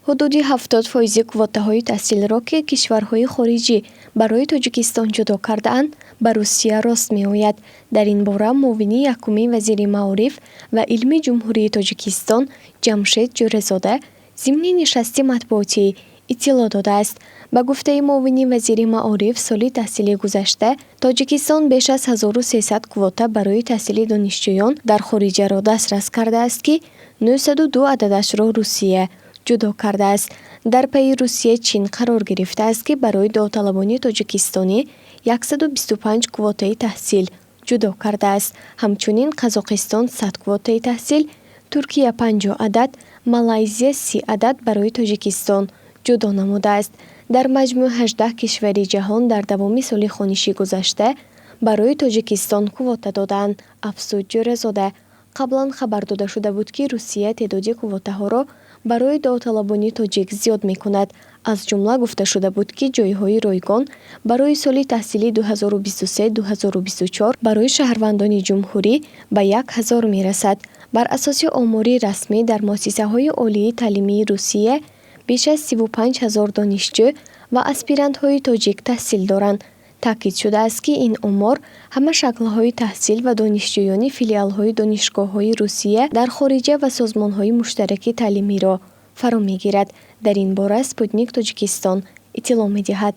ҳудуди 70% квотаҳои таҳсилро, ки кишварҳои хориҷӣ барои Тоҷикистон ҷудо кардаанд, ба Русия рост меояд. Дар ин бора муовини якуми вазири Маориф ва илми Ҷумҳурии Тоҷикистон Ҷамшед Ҷӯрезода зимни нишасти матбуотӣ иттилоъ додааст. Ба гуфтаи муовини вазири Маориф, соли таҳсилии гузашта Тоҷикистон беш аз 1300 квота барои таҳсили донишҷӯён дар хориҷаро дастрас кардааст, ки 902 ададашро Русия ҷудо кардааст. Дар пайи Русия Чин қарор гирифтааст, ки барои довталабони тоҷикистонӣ 125 квотаи таҳсил ҷудо кардааст. Ҳамчунин Қазоқистон 100 квотаи таҳсил, Туркия 50 адад, Малайзия 30 адад барои Тоҷикистон ҷудо намудааст. Дар маҷмӯъ 18 кишвари ҷаҳон дар давоми соли хониши гузашта барои Тоҷикистон квота доданд, афзуд Ҷӯрезода. Қаблан хабар дода шуда буд, ки Русия теъдоди квотаҳоро барои довталабони тоҷик зиёд мекунад. Аз ҷумла гуфта шуда буд, ки ҷойҳои ройгон барои соли таҳсилии 2023-2024 барои шаҳрвандони ҷумҳурӣ ба 1000 мерасад. Бар асоси омори расмӣ дар муассисаҳои олии таълимии Русия беш аз 35 000 донишҷӯ ва аспирантҳои тоҷик таҳсил доранд. Таъкид шудааст, ки ин омор ҳама шаклҳои таҳсил ва донишҷӯёни филиалҳои донишгоҳҳои Русия дар хориҷа ва созмонҳои муштараки таълимиро фаро мегирад. Дар ин бора Спутник Тоҷикистон иттилоъ медиҳад.